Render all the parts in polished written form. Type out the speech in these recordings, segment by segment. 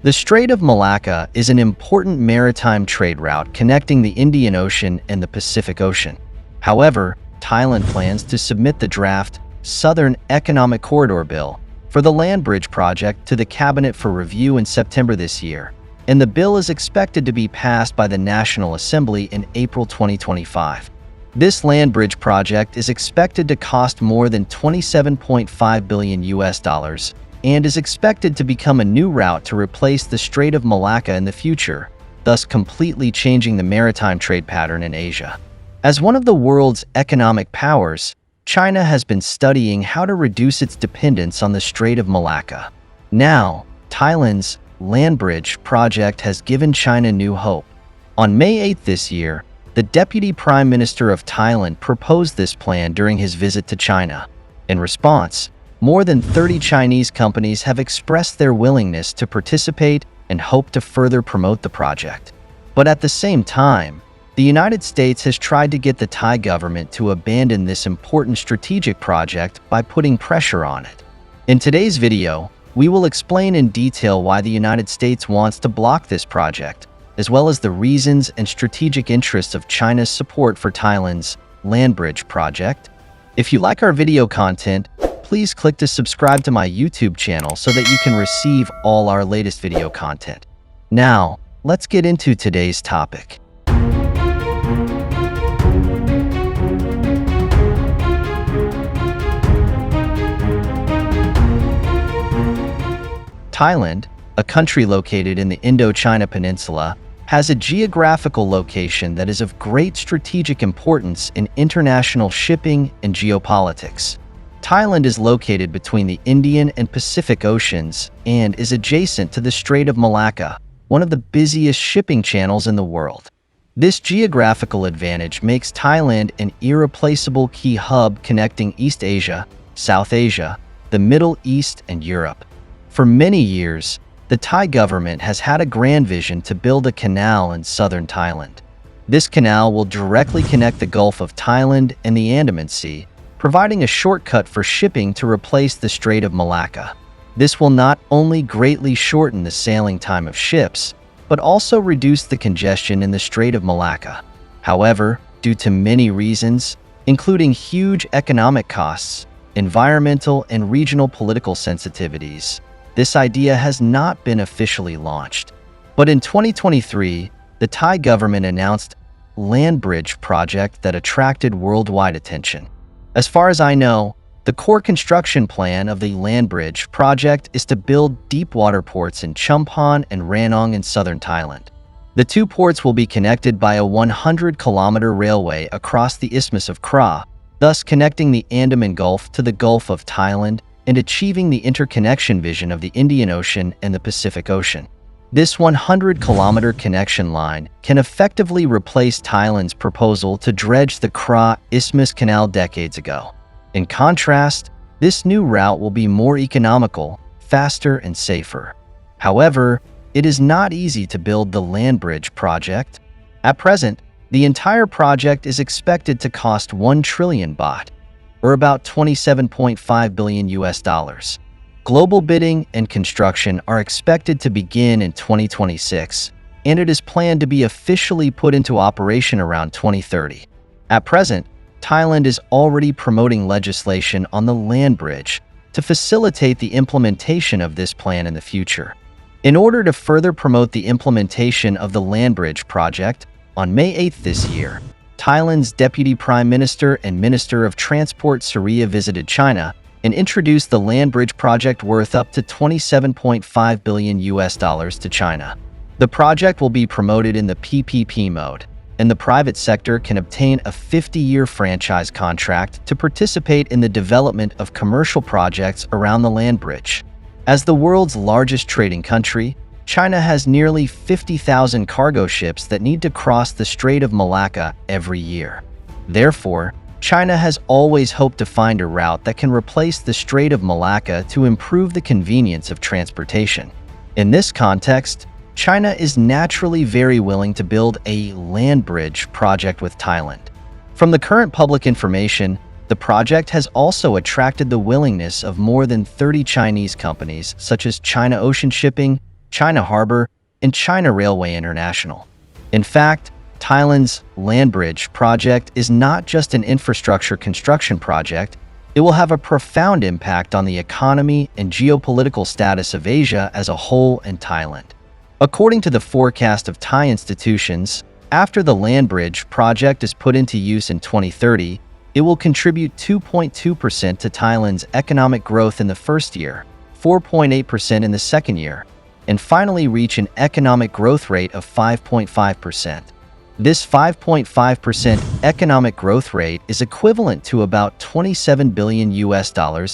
The Strait of Malacca is an important maritime trade route connecting the Indian Ocean and the Pacific Ocean. However, Thailand plans to submit the draft Southern Economic Corridor Bill for the Landbridge Project to the Cabinet for review in September this year, and the bill is expected to be passed by the National Assembly in April 2025. This Landbridge project is expected to cost more than $27.5 billion and is expected to become a new route to replace the Strait of Malacca in the future, thus completely changing the maritime trade pattern in Asia. As one of the world's economic powers, China has been studying how to reduce its dependence on the Strait of Malacca. Now, Thailand's Landbridge project has given China new hope. On May 8 this year, the Deputy Prime Minister of Thailand proposed this plan during his visit to China. In response, more than 30 Chinese companies have expressed their willingness to participate and hope to further promote the project. But at the same time, the United States has tried to get the Thai government to abandon this important strategic project by putting pressure on it. In today's video, we will explain in detail why the United States wants to block this project, as well as the reasons and strategic interests of China's support for Thailand's Landbridge project. If you like our video content, please click to subscribe to my YouTube channel so that you can receive all our latest video content. Now, let's get into today's topic. Thailand, a country located in the Indochina Peninsula, has a geographical location that is of great strategic importance in international shipping and geopolitics. Thailand is located between the Indian and Pacific Oceans and is adjacent to the Strait of Malacca, one of the busiest shipping channels in the world. This geographical advantage makes Thailand an irreplaceable key hub connecting East Asia, South Asia, the Middle East, and Europe. For many years, the Thai government has had a grand vision to build a canal in southern Thailand. This canal will directly connect the Gulf of Thailand and the Andaman Sea, providing a shortcut for shipping to replace the Strait of Malacca. This will not only greatly shorten the sailing time of ships, but also reduce the congestion in the Strait of Malacca. However, due to many reasons, including huge economic costs, environmental and regional political sensitivities, this idea has not been officially launched. But in 2023, the Thai government announced Landbridge project that attracted worldwide attention. As far as I know, the core construction plan of the Landbridge project is to build deep-water ports in Chumphon and Ranong in southern Thailand. The two ports will be connected by a 100-kilometer railway across the Isthmus of Kra, thus connecting the Andaman Gulf to the Gulf of Thailand and achieving the interconnection vision of the Indian Ocean and the Pacific Ocean. This 100-kilometer connection line can effectively replace Thailand's proposal to dredge the Kra Isthmus Canal decades ago. In contrast, this new route will be more economical, faster, and safer. However, it is not easy to build the Landbridge project. At present, the entire project is expected to cost 1 trillion baht, or about $27.5 billion. Global bidding and construction are expected to begin in 2026, and it is planned to be officially put into operation around 2030. At present, Thailand is already promoting legislation on the land bridge to facilitate the implementation of this plan in the future. In order to further promote the implementation of the Landbridge project, on May 8 this year, Thailand's Deputy Prime Minister and Minister of Transport Surya visited China and introduced the Landbridge project worth up to $27.5 billion to China. The project will be promoted in the PPP mode, and the private sector can obtain a 50-year franchise contract to participate in the development of commercial projects around the land bridge. As the world's largest trading country, China has nearly 50,000 cargo ships that need to cross the Strait of Malacca every year. Therefore, China has always hoped to find a route that can replace the Strait of Malacca to improve the convenience of transportation. In this context, China is naturally very willing to build a land bridge project with Thailand. From the current public information, the project has also attracted the willingness of more than 30 Chinese companies such as China Ocean Shipping, China Harbor, and China Railway International. In fact, Thailand's Landbridge Project is not just an infrastructure construction project, it will have a profound impact on the economy and geopolitical status of Asia as a whole and Thailand. According to the forecast of Thai institutions, after the Landbridge project is put into use in 2030, it will contribute 2.2% to Thailand's economic growth in the first year, 4.8% in the second year, and finally reach an economic growth rate of 5.5%. This 5.5% economic growth rate is equivalent to about $27 billion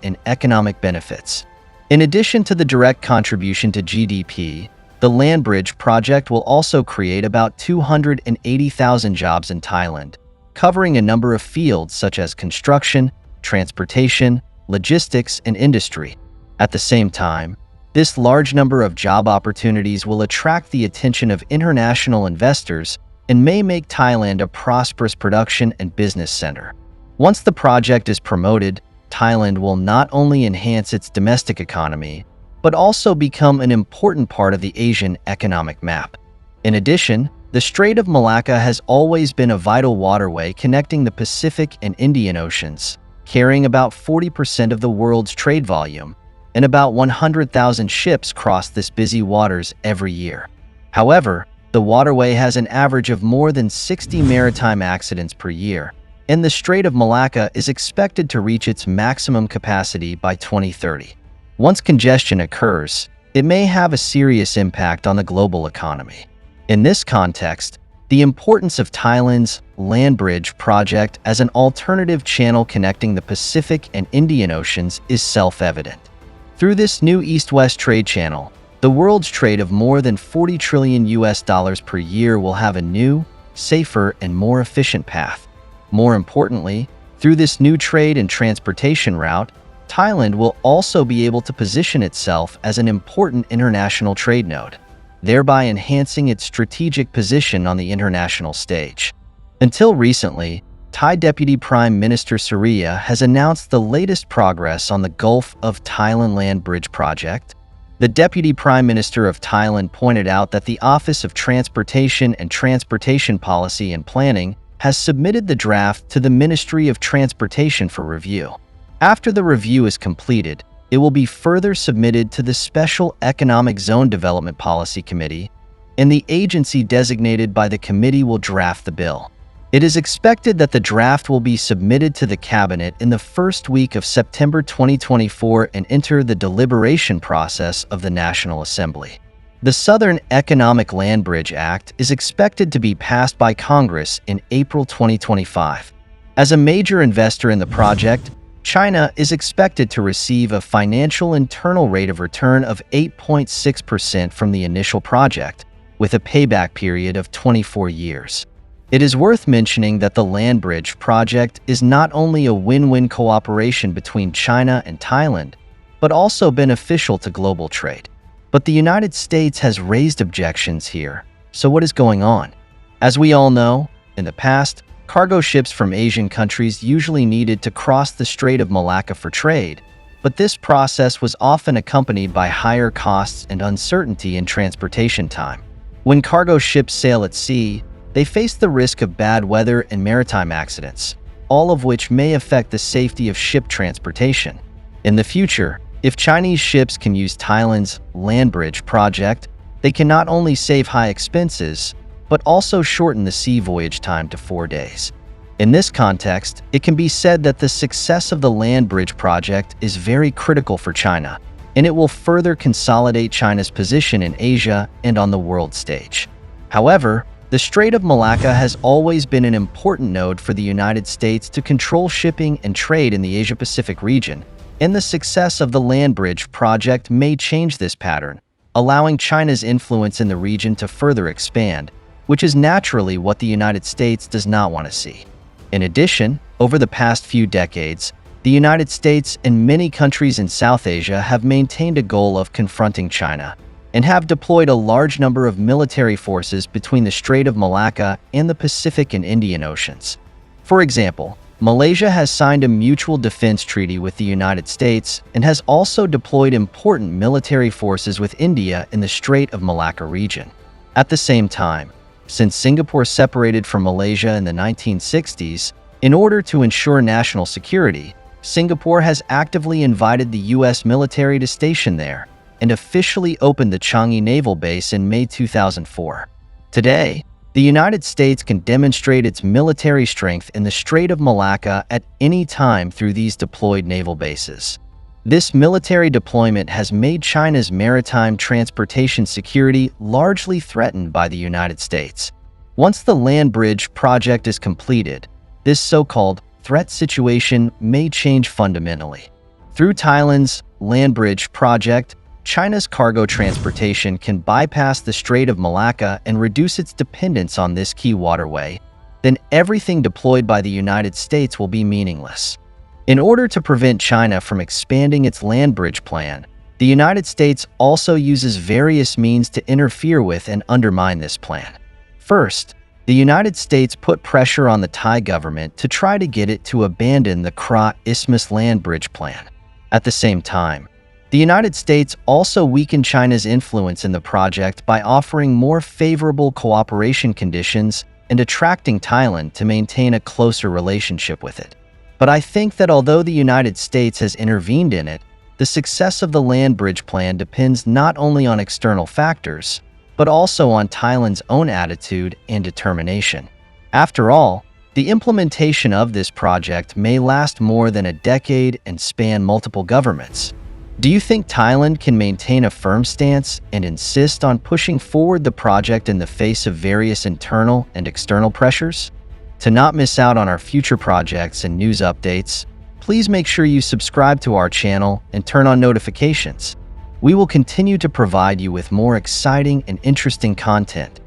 in economic benefits. In addition to the direct contribution to GDP, the Landbridge project will also create about 280,000 jobs in Thailand, covering a number of fields such as construction, transportation, logistics, and industry. At the same time, this large number of job opportunities will attract the attention of international investors and may make Thailand a prosperous production and business center. Once the project is promoted, Thailand will not only enhance its domestic economy, but also become an important part of the Asian economic map. In addition, the Strait of Malacca has always been a vital waterway connecting the Pacific and Indian Oceans, carrying about 40% of the world's trade volume, and about 100,000 ships cross this busy waters every year. However, the waterway has an average of more than 60 maritime accidents per year, and the Strait of Malacca is expected to reach its maximum capacity by 2030. Once congestion occurs, it may have a serious impact on the global economy. In this context, the importance of Thailand's Landbridge project as an alternative channel connecting the Pacific and Indian Oceans is self-evident. Through this new east-west trade channel, the world's trade of more than $40 trillion per year will have a new, safer, and more efficient path. More importantly, through this new trade and transportation route, Thailand will also be able to position itself as an important international trade node, thereby enhancing its strategic position on the international stage. Until recently, Thai Deputy Prime Minister Surya has announced the latest progress on the Gulf of Thailand Landbridge project. The Deputy Prime Minister of Thailand pointed out that the Office of Transportation and Transportation Policy and Planning has submitted the draft to the Ministry of Transportation for review. After the review is completed, it will be further submitted to the Special Economic Zone Development Policy Committee, and the agency designated by the committee will draft the bill. It is expected that the draft will be submitted to the Cabinet in the first week of September 2024 and enter the deliberation process of the National Assembly. The Southern Economic Land Bridge Act is expected to be passed by Congress in April 2025. As a major investor in the project, China is expected to receive a financial internal rate of return of 8.6% from the initial project, with a payback period of 24 years. It is worth mentioning that the Landbridge project is not only a win-win cooperation between China and Thailand, but also beneficial to global trade. But the United States has raised objections here. So what is going on? As we all know, in the past, cargo ships from Asian countries usually needed to cross the Strait of Malacca for trade, but this process was often accompanied by higher costs and uncertainty in transportation time. When cargo ships sail at sea, they face the risk of bad weather and maritime accidents, all of which may affect the safety of ship transportation. In the future, if Chinese ships can use Thailand's Landbridge project, they can not only save high expenses, but also shorten the sea voyage time to 4 days. In this context, it can be said that the success of the Landbridge project is very critical for China, and it will further consolidate China's position in Asia and on the world stage. However, the Strait of Malacca has always been an important node for the United States to control shipping and trade in the Asia-Pacific region, and the success of the Landbridge project may change this pattern, allowing China's influence in the region to further expand, which is naturally what the United States does not want to see. In addition, over the past few decades, the United States and many countries in South Asia have maintained a goal of confronting China, and have deployed a large number of military forces between the Strait of Malacca and the Pacific and Indian Oceans. For example, Malaysia has signed a mutual defense treaty with the United States and has also deployed important military forces with India in the Strait of Malacca region. At the same time, since Singapore separated from Malaysia in the 1960s, in order to ensure national security, Singapore has actively invited the U.S. military to station there and officially opened the Changi Naval Base in May 2004. Today, the United States can demonstrate its military strength in the Strait of Malacca at any time through these deployed naval bases. This military deployment has made China's maritime transportation security largely threatened by the United States. Once the Landbridge Project is completed, this so-called threat situation may change fundamentally. Through Thailand's Landbridge Project, China's cargo transportation can bypass the Strait of Malacca and reduce its dependence on this key waterway. Then everything deployed by the United States will be meaningless. In order to prevent China from expanding its land bridge plan, the United States also uses various means to interfere with and undermine this plan. First, the United States put pressure on the Thai government to try to get it to abandon the Kra Isthmus land bridge plan. At the same time, the United States also weakened China's influence in the project by offering more favorable cooperation conditions and attracting Thailand to maintain a closer relationship with it. But I think that although the United States has intervened in it, the success of the land bridge plan depends not only on external factors, but also on Thailand's own attitude and determination. After all, the implementation of this project may last more than a decade and span multiple governments. Do you think Thailand can maintain a firm stance and insist on pushing forward the project in the face of various internal and external pressures? To not miss out on our future projects and news updates, please make sure you subscribe to our channel and turn on notifications. We will continue to provide you with more exciting and interesting content